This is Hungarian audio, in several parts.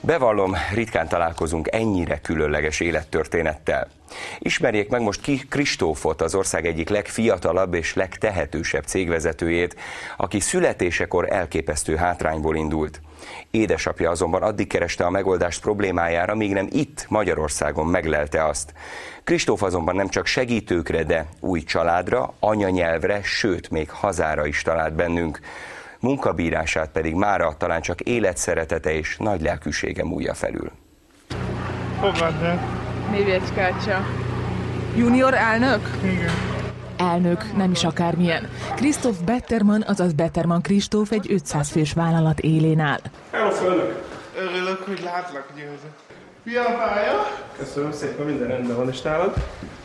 Bevallom, ritkán találkozunk ennyire különleges élettörténettel. Ismerjék meg most Kristófot, az ország egyik legfiatalabb és legtehetősebb cégvezetőjét, aki születésekor elképesztő hátrányból indult. Édesapja azonban addig kereste a megoldást problémájára, míg nem itt, Magyarországon meglelte azt. Kristóf azonban nem csak segítőkre, de új családra, anyanyelvre, sőt, még hazára is talált bennünk. Munkabírását pedig mára talán csak életszeretete és nagy lelkűsége múlja felül. Fogadd el! Névjegykártya. Junior elnök? Igen. Elnök, nem is akármilyen. Kristóf Betterman, azaz Betterman Kristóf egy 500 fős vállalat élén áll. Hello, főnök! Örülök, hogy látlak, Győző. Mi a pálya? Köszönöm szépen, minden rendben van, és nálad?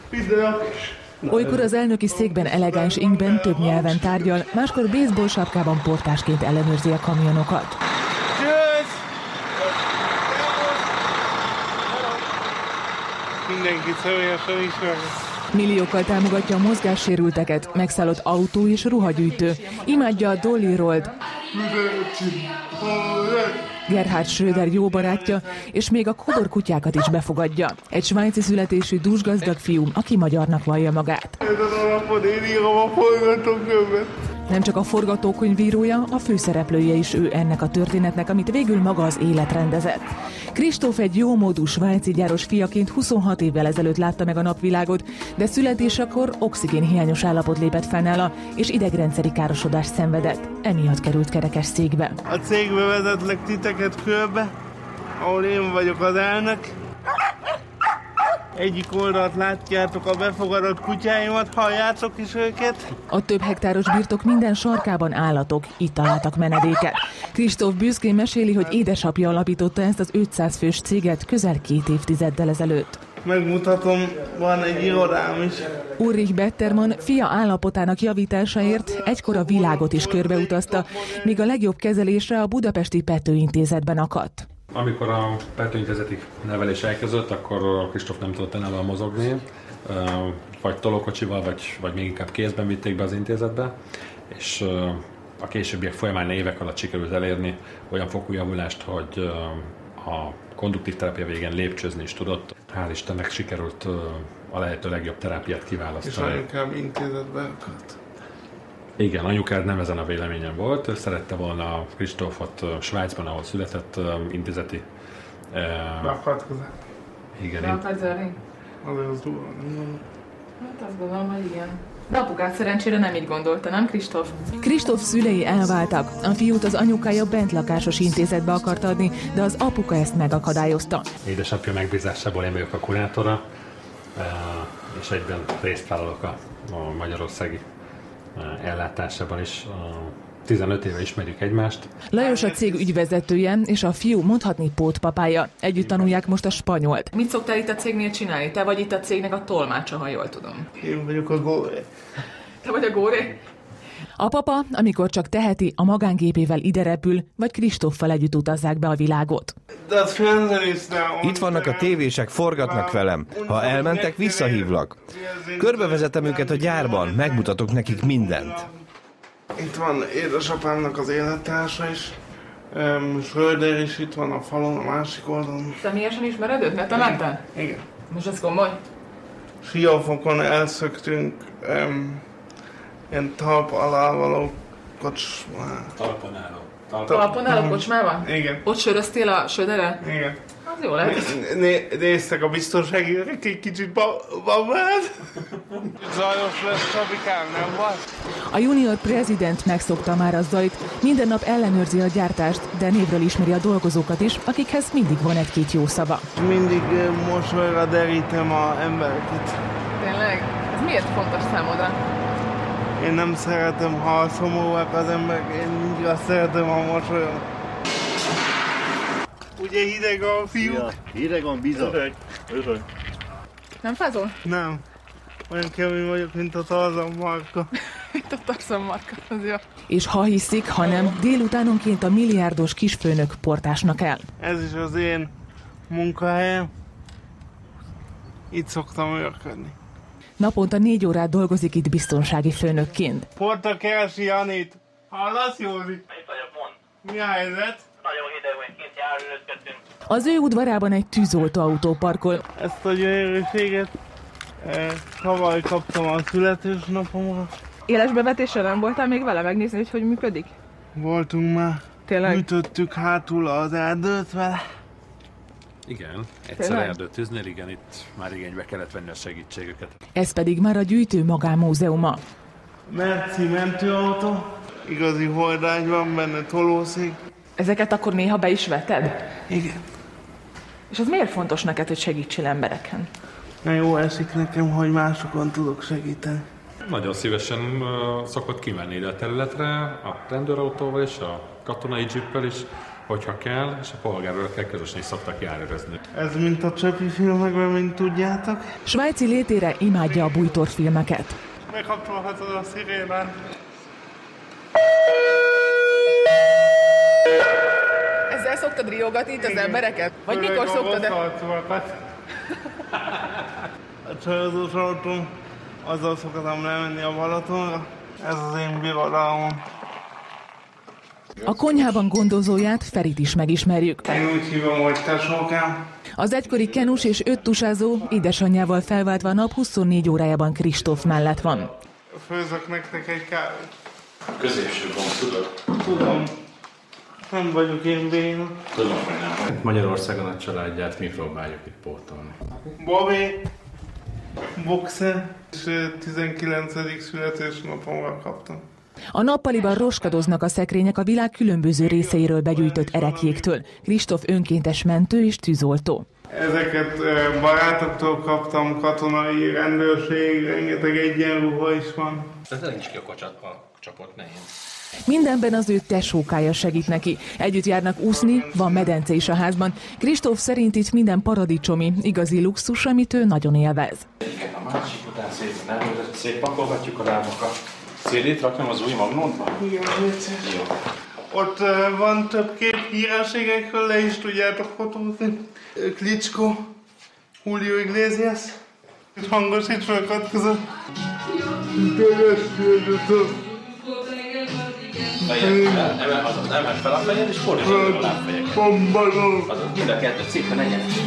Minden is. Olykor az elnöki székben elegáns ingben több nyelven tárgyal, máskor baseball sapkában portásként ellenőrzi a kamionokat. Győz! Mindenkit személyesen ismerek. Milliókkal támogatja a mozgássérülteket, megszállott autó és ruhagyűjtő. Imádja a Dolly Roll-t, Gerhard Schröder jó barátja, és még a kóbor kutyákat is befogadja. Egy svájci születésű dúsgazdag fiú, aki magyarnak vallja magát. Ezen a napon én írom a forgatókönyvet. Nem csak a forgatókönyvírója, a főszereplője is ő ennek a történetnek, amit végül maga az élet rendezett. Kristóf egy jómódú svájci gyáros fiaként 26 évvel ezelőtt látta meg a napvilágot, de születésekor oxigénhiányos állapot lépett fel nála, és idegrendszeri károsodást szenvedett. Emiatt került kerekes székbe. A cégbe vezetlek titeket körbe, ahol én vagyok az elnök. Egyik oldalt látjátok a befogadott kutyáimat, halljátok is őket? A több hektáros birtok minden sarkában állatok, itt találtak menedéket. Kristóf büszkén meséli, hogy édesapja alapította ezt az 500 fős céget közel 2 évtizeddel ezelőtt. Megmutatom, van egy irodám is. Ulrich Betterman fia állapotának javításáért egykor a világot is körbeutazta, míg a legjobb kezelésre a budapesti Pető Intézetben akadt. Amikor a Pető Intézeti nevelés elkezdődött, akkor Kristóf nem tudott önállóan mozogni, vagy tolókocsival, vagy még inkább kézben vitték be az intézetbe, és a későbbiek folyamán évek alatt sikerült elérni olyan fokú javulást, hogy a konduktív terápia végén lépcsőzni is tudott. Hál' Istennek sikerült a lehető legjobb terápiát kiválasztani. És anyukám intézetbe akadt. Igen, anyukád nem ezen a véleményen volt, ő szerette volna Kristófot Svájcban, ahol született, intézeti... Beakadkozás. Igen. De akar zörni? Azért az durva, nem? Hát azt gondolom, hogy igen. De apukát szerencsére nem így gondolta, nem Kristóf? Kristóf szülei elváltak. A fiút az anyukája bentlakásos intézetbe akart adni, de az apuka ezt megakadályozta. Édesapja megbízásából én vagyok a kurátora, és egyben részt vállalok a magyarországi ellátásában is. 15 éve ismerjük egymást. Lajos a cég ügyvezetője, és a fiú mondhatni pótpapája. Együtt tanulják most a spanyolt. Mit szoktál itt a cégnél csinálni? Te vagy itt a cégnek a tolmácsa, ha jól tudom. Én vagyok a Góré. Te vagy a Góré? A papa, amikor csak teheti, a magángépével ide repül, vagy Kristóffal együtt utazzák be a világot. Itt vannak a tévések, forgatnak velem. Ha elmentek, visszahívlak. Körbevezetem őket a gyárban, megmutatok nekik mindent. Itt van édesapámnak az élettársa is. Schröder is itt van a falon, a másik oldalon. Személyesen ismered őt? Mert te mented? Igen. Most ez komoly? Siófokon elszöktünk ilyen talp alá való kocsmá. Talpon álló kocsmában? Igen. Ott söröztél a Schröderrel? Igen. Az jó lehet. Néztek a biztonsági őrök egy kicsit babád. Zajos lesz, Csabikám, nem vagy? A junior prezident megszokta már a zajt, minden nap ellenőrzi a gyártást, de névről ismeri a dolgozókat is, akikhez mindig van egy-két jó szava. Mindig mosolyra derítem az embereket. Tényleg? Ez miért fontos számodra? Én nem szeretem, ha szomorúak az emberek, én mindig azt szeretem, ha mosolyom. Ugye hideg a fiúk? Ja, hideg van, bizony. Örög. Nem fázol? Nem. Olyan kemény vagyok, mint a Tarzan Marka. Mint a Tarzan Marka, az jó. És ha hiszik, ha nem, délutánonként a milliárdos kisfőnök portásnak el. Ez is az én munkahelyem. Itt szoktam őrködni. Naponta 4 órát dolgozik itt biztonsági főnökként. Porta keresi Janit. Hallasz, Józi? Itt vagyok, mond. Mi a helyzet? Nagyon hideg van, kint járőrözködtünk. Az ő udvarában egy tűzoltóautó parkol. Ezt a gyönyörűséget tavaly kaptam a születésnapomra. Élesbevetésre nem voltál még vele megnézni, hogy működik? Voltunk már. Tényleg? Ütöttük hátul az erdőt vele. Igen, egyszer erdőtűznél, igen, itt már igénybe kellett venni a segítségüket. Ez pedig már a gyűjtő magánmúzeuma. Merci mentőautó. Igazi hordágy van benne, tolószék. Ezeket akkor néha be is veted? Igen. És az miért fontos neked, hogy segítsél embereken? Na jó esik nekem, hogy másokon tudok segíteni. Nagyon szívesen szokott kimenni ide a területre, a rendőrautóval és a katonai dzsippel is, hogyha kell, és a polgárőrökkel közösen is szoktak járőrözni. Ez mint a Csöpi filmekben, mint tudjátok. Svájci létére imádja a bújtorfilmeket. Megkapcsolhatod a szirénát. Ezzel szoktad riogatni itt az embereket? Vagy mikor szoktad? A csajozós autóm, azzal szoktam lemenni a Balatonra. Ez az én birodalmam. A konyhában gondozóját, Ferit is megismerjük. Én úgy hívom, hogy tesókám. Az egykori kenus és 5 tusázó édesanyjával felváltva a nap 24 órájában Kristóf mellett van. Főzök nektek egy kávét. Középső gomb, tudod? Tudom. Nem vagyok én béna. Tudom, hogy nem. Magyarországon a családját mi próbáljuk itt pótolni. Bobé, boxer, és 19. születésnapomra kaptam. A nappaliban roskadoznak a szekrények a világ különböző részeiről begyűjtött erekjéktől. Kristóf önkéntes mentő és tűzoltó. Ezeket barátoktól kaptam, katonai rendőrség, rengeteg egyenruha is van. Ez nincs ki a csapot, nehéz. Mindenben az ő tesókája segít neki. Együtt járnak úszni, van medence is a házban. Kristóf szerint itt minden paradicsomi, igazi luxus, amit ő nagyon élvez. Igen, a másik után szép pakolgatjuk a lábakat. CD-t rakjam az új magnótba? Igen, jó. Ott van több kép hírességekről, le is tudjátok fotózni. Klitschko, Julio Iglesias. Hangosíts fel a kat között. Emeld fel a fejed, és fordítsd a lábfejeket. Azaz, mind a kettőt szépen egyenesen.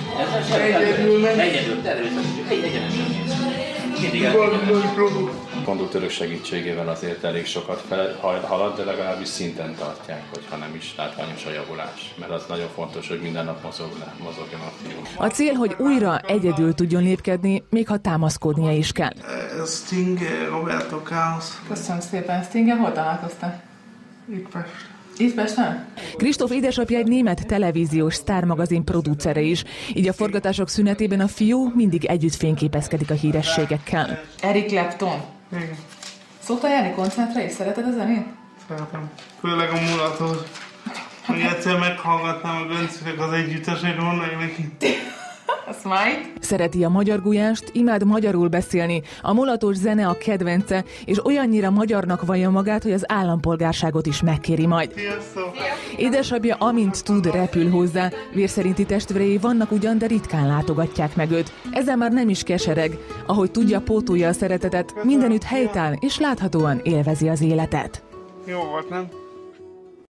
Egyedül, természetesen, egyenesen néz. Mindig egyenesen. Konduktőrök segítségével azért elég sokat halad, de legalábbis szinten tartják, hogyha nem is látványos a javulás. Mert az nagyon fontos, hogy minden nap mozogjon a fiú. A cél, hogy újra egyedül tudjon lépkedni, még ha támaszkodnia is kell. Stinger, Roberto Carlos. Köszönöm szépen. Stinger, hol találkoztál? Itt Pest. Itt Pesten? Kristóf édesapja egy német televíziós sztármagazin producere is, így a forgatások szünetében a fiú mindig együtt fényképezkedik a hírességekkel. Eric Clapton. Igen, Szoktál járni koncertre és szereted a zenét? szeretem. Főleg a mulatot. Hogy egyszer meghallgatnám a Göncének az együttesét, mondanak neki. A Smite. Szereti a magyar gulyást, imád magyarul beszélni, a mulatos zene a kedvence, és olyannyira magyarnak vallja magát, hogy az állampolgárságot is megkéri majd. Sziasztok! Édesapja amint tud, repül hozzá, vérszerinti testvérei vannak ugyan, de ritkán látogatják meg őt. Ezzel már nem is kesereg, ahogy tudja, pótolja a szeretetet, mindenütt helytáll és láthatóan élvezi az életet. Jó volt, nem?